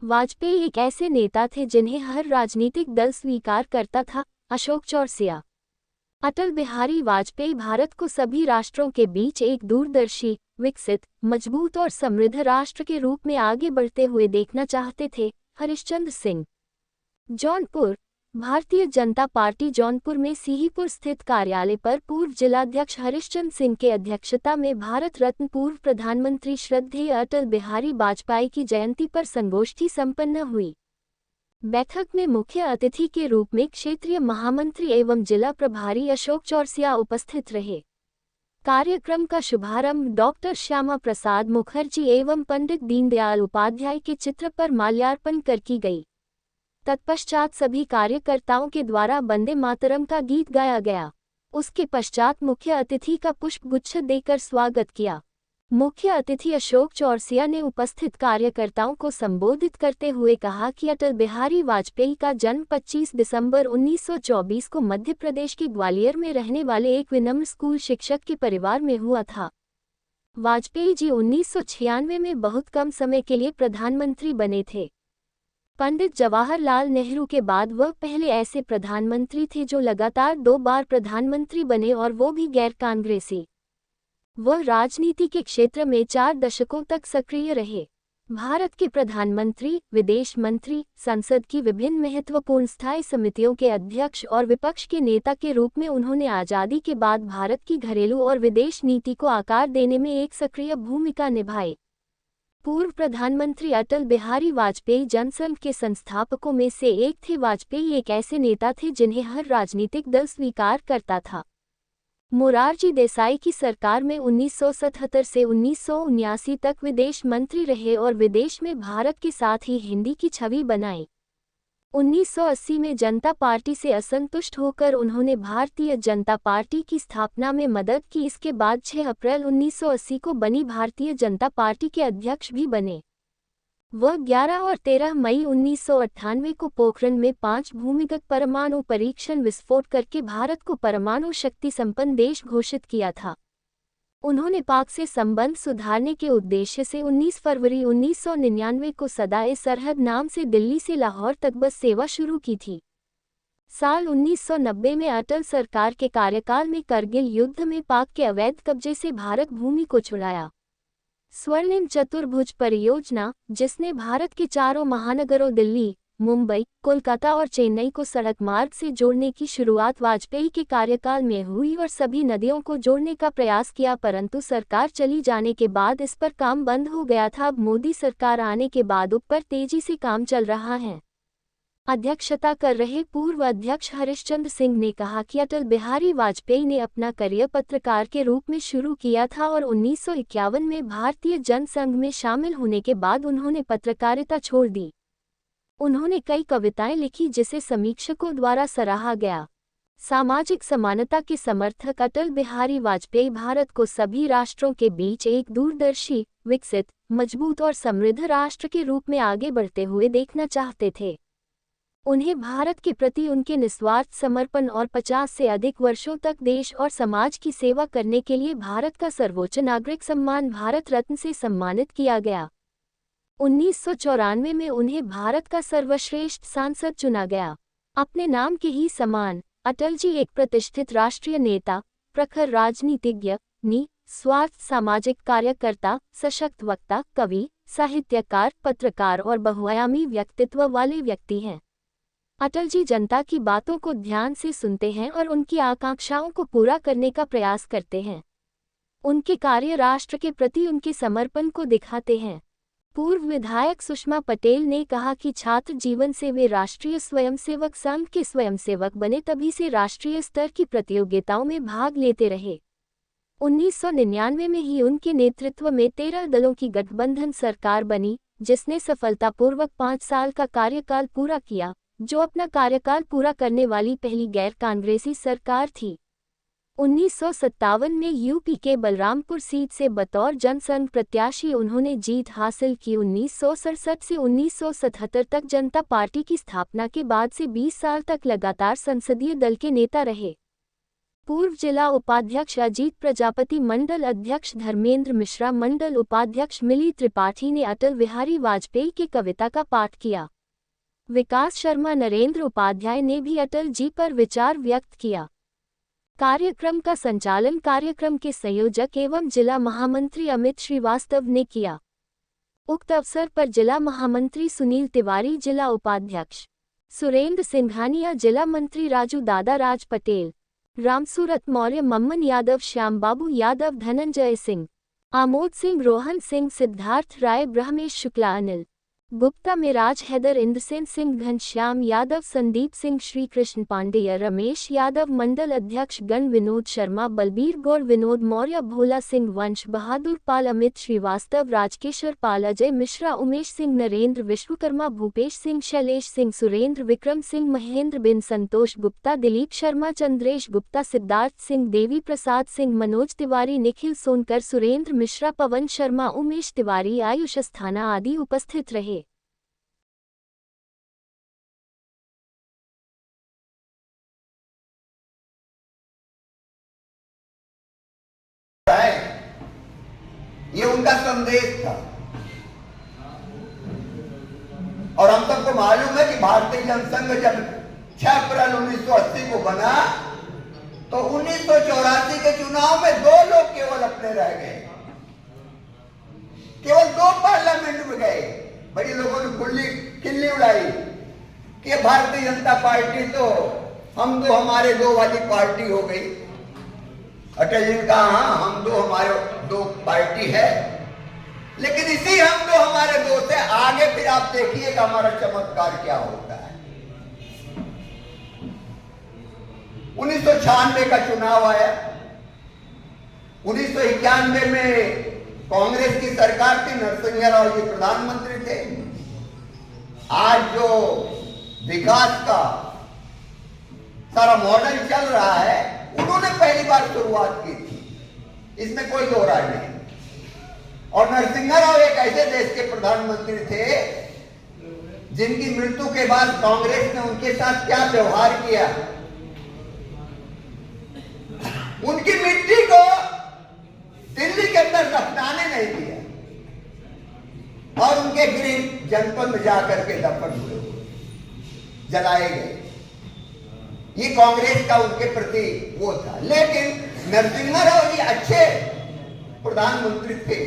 वाजपेयी एक ऐसे नेता थे जिन्हें हर राजनीतिक दल स्वीकार करता था। अशोक चौरसिया। अटल बिहारी वाजपेयी भारत को सभी राष्ट्रों के बीच एक दूरदर्शी, विकसित, मजबूत और समृद्ध राष्ट्र के रूप में आगे बढ़ते हुए देखना चाहते थे। हरिश्चंद्र सिंह। जौनपुर। भारतीय जनता पार्टी जौनपुर में सीहीपुर स्थित कार्यालय पर पूर्व जिलाध्यक्ष हरिश्चंद्र सिंह के अध्यक्षता में भारत रत्न पूर्व प्रधानमंत्री श्रद्धेय अटल बिहारी वाजपेयी की जयंती पर संगोष्ठी संपन्न हुई। बैठक में मुख्य अतिथि के रूप में क्षेत्रीय महामंत्री एवं जिला प्रभारी अशोक चौरसिया उपस्थित रहे। कार्यक्रम का शुभारंभ डॉक्टर श्यामा प्रसाद मुखर्जी एवं पंडित दीनदयाल उपाध्याय के चित्र पर माल्यार्पण कर की गई। तत्पश्चात सभी कार्यकर्ताओं के द्वारा वंदे मातरम का गीत गाया गया। उसके पश्चात मुख्य अतिथि का पुष्पगुच्छ देकर स्वागत किया। मुख्य अतिथि अशोक चौरसिया ने उपस्थित कार्यकर्ताओं को संबोधित करते हुए कहा कि अटल बिहारी वाजपेयी का जन्म 25 दिसंबर 1924 को मध्य प्रदेश के ग्वालियर में रहने वाले एक विनम्र स्कूल शिक्षक के परिवार में हुआ था। वाजपेयी जी 1996 में बहुत कम समय के लिए प्रधानमंत्री बने थे। पंडित जवाहरलाल नेहरू के बाद वह पहले ऐसे प्रधानमंत्री थे जो लगातार 2 बार प्रधानमंत्री बने और वो भी गैर कांग्रेसी। वह राजनीति के क्षेत्र में 4 दशकों तक सक्रिय रहे। भारत के प्रधानमंत्री, विदेश मंत्री, संसद की विभिन्न महत्वपूर्ण स्थायी समितियों के अध्यक्ष और विपक्ष के नेता के रूप में उन्होंने आज़ादी के बाद भारत की घरेलू और विदेश नीति को आकार देने में एक सक्रिय भूमिका निभाई। पूर्व प्रधानमंत्री अटल बिहारी वाजपेयी जनसंघ के संस्थापकों में से एक थे। वाजपेयी एक ऐसे नेता थे जिन्हें हर राजनीतिक दल स्वीकार करता था। मोरारजी देसाई की सरकार में 1977 से 1979 तक विदेश मंत्री रहे और विदेश में भारत के साथ ही हिंदी की छवि बनाई। 1980 में जनता पार्टी से असंतुष्ट होकर उन्होंने भारतीय जनता पार्टी की स्थापना में मदद की। इसके बाद 6 अप्रैल 1980 को बनी भारतीय जनता पार्टी के अध्यक्ष भी बने। वह 11 और 13 मई 1998 को पोखरण में 5 भूमिगत परमाणु परीक्षण विस्फोट करके भारत को परमाणु शक्ति संपन्न देश घोषित किया था। उन्होंने पाक से संबंध सुधारने के उद्देश्य से 19 फरवरी 1999 को सदाए सरहद नाम से दिल्ली से लाहौर तक बस सेवा शुरू की थी। साल 1990 में अटल सरकार के कार्यकाल में करगिल युद्ध में पाक के अवैध कब्जे से भारत भूमि को छुड़ाया। स्वर्णिम चतुर्भुज परियोजना, जिसने भारत के चारों महानगरों दिल्ली, मुंबई, कोलकाता और चेन्नई को सड़क मार्ग से जोड़ने की शुरुआत वाजपेयी के कार्यकाल में हुई और सभी नदियों को जोड़ने का प्रयास किया, परंतु सरकार चली जाने के बाद इस पर काम बंद हो गया था। अब मोदी सरकार आने के बाद उस पर तेजी से काम चल रहा है। अध्यक्षता कर रहे पूर्व अध्यक्ष हरिश्चंद्र सिंह ने कहा कि अटल बिहारी वाजपेयी ने अपना करियर पत्रकार के रूप में शुरू किया था और 1951 में भारतीय जनसंघ में शामिल होने के बाद उन्होंने पत्रकारिता छोड़ दी। उन्होंने कई कविताएं लिखी जिसे समीक्षकों द्वारा सराहा गया। सामाजिक समानता के समर्थक अटल बिहारी वाजपेयी भारत को सभी राष्ट्रों के बीच एक दूरदर्शी, विकसित, मजबूत और समृद्ध राष्ट्र के रूप में आगे बढ़ते हुए देखना चाहते थे। उन्हें भारत के प्रति उनके निस्वार्थ समर्पण और 50 से अधिक वर्षों तक देश और समाज की सेवा करने के लिए भारत का सर्वोच्च नागरिक सम्मान भारत रत्न से सम्मानित किया गया। 1994 में उन्हें भारत का सर्वश्रेष्ठ सांसद चुना गया। अपने नाम के ही समान, अटल जी एक प्रतिष्ठित राष्ट्रीय नेता, प्रखर राजनीतिज्ञ, निस्वार्थ सामाजिक कार्यकर्ता, सशक्त वक्ता, कवि, साहित्यकार, पत्रकार और बहुआयामी व्यक्तित्व वाले व्यक्ति हैं। अटल जी जनता की बातों को ध्यान से सुनते हैं और उनकी आकांक्षाओं को पूरा करने का प्रयास करते हैं। उनके कार्य राष्ट्र के प्रति उनके समर्पण को दिखाते हैं। पूर्व विधायक सुषमा पटेल ने कहा कि छात्र जीवन से वे राष्ट्रीय स्वयंसेवक संघ के स्वयंसेवक बने, तभी से राष्ट्रीय स्तर की प्रतियोगिताओं में भाग लेते रहे। 1999 में ही उनके नेतृत्व में 13 दलों की गठबंधन सरकार बनी, जिसने सफलतापूर्वक 5 साल का कार्यकाल पूरा किया, जो अपना कार्यकाल पूरा करने वाली पहली गैर कांग्रेसी सरकार थी। 1957 में यूपी के बलरामपुर सीट से बतौर जनसंघ प्रत्याशी उन्होंने जीत हासिल की। 1967 से 1977 तक जनता पार्टी की स्थापना के बाद से 20 साल तक लगातार संसदीय दल के नेता रहे। पूर्व जिला उपाध्यक्ष अजीत प्रजापति, मंडल अध्यक्ष धर्मेंद्र मिश्रा, मंडल उपाध्यक्ष मिली त्रिपाठी ने अटल बिहारी वाजपेयी की कविता का पाठ किया। विकास शर्मा, नरेंद्र उपाध्याय ने भी अटल जी पर विचार व्यक्त किया। कार्यक्रम का संचालन कार्यक्रम के संयोजक एवं जिला महामंत्री अमित श्रीवास्तव ने किया। उक्त अवसर पर जिला महामंत्री सुनील तिवारी, जिला उपाध्यक्ष सुरेंद्र सिंघानिया, जिला मंत्री राजू दादा, राज पटेल, रामसूरत मौर्य, मम्मन यादव, श्याम बाबू यादव, धनंजय सिंह, आमोद सिंह, रोहन सिंह, सिद्धार्थ राय, ब्रह्मेश शुक्ला, अनिल गुप्ता, मिराज हैदर, इंद्रसेन सिंह, घनश्याम यादव, संदीप सिंह, श्री कृष्ण पांडेय, रमेश यादव, मंडल अध्यक्ष गण, विनोद शर्मा, बलबीर गौड़, विनोद मौर्य, भोला सिंह, वंश बहादुर पाल, अमित श्रीवास्तव, राजकेश्वर पाल, अजय मिश्रा, उमेश सिंह, नरेंद्र विश्वकर्मा, भूपेश सिंह, शैलेश सिंह, सुरेंद्र, विक्रम सिंह, महेंद्र बिन, संतोष गुप्ता, दिलीप शर्मा, चंद्रेश गुप्ता, सिद्धार्थ सिंह, देवी प्रसाद सिंह, मनोज तिवारी, निखिल सोनकर, सुरेंद्र मिश्रा, पवन शर्मा, उमेश तिवारी, आयुष अस्थाना आदि उपस्थित रहे। ये उनका संदेश था और हम सबको मालूम है कि भारतीय जनसंघ जब 6 अप्रैल 1980 को बना तो 1984 के चुनाव में 2 लोग केवल अपने रह गए, केवल 2 पार्लियामेंट में गए। बड़ी लोगों ने खुली खिल्ली उड़ाई कि भारतीय जनता पार्टी तो हम दो हमारे दो वाली पार्टी हो गई। अटल जी ने कहा हाँ, हम दो हमारे 2 पार्टी है, लेकिन इसी हम दो हमारे 2 से आगे फिर आप देखिएगा हमारा चमत्कार क्या होता है। 1996 का चुनाव आया। 1991 में कांग्रेस की सरकार थी, नरसिंह राव जी प्रधानमंत्री थे। आज जो विकास का सारा मॉडल चल रहा है, उन्होंने पहली बार शुरुआत की थी, इसमें कोई दो राय नहीं। और नरसिंह राव एक ऐसे देश के प्रधानमंत्री थे जिनकी मृत्यु के बाद कांग्रेस ने उनके साथ क्या व्यवहार किया। उनकी मिट्टी को दिल्ली के अंदर दफनाने नहीं दिया और उनके गृह जनपद में जाकर के दफन हुए, जलाए गए। ये कांग्रेस का उनके प्रति वो था। लेकिन नरसिंह राव जी अच्छे प्रधानमंत्री थे।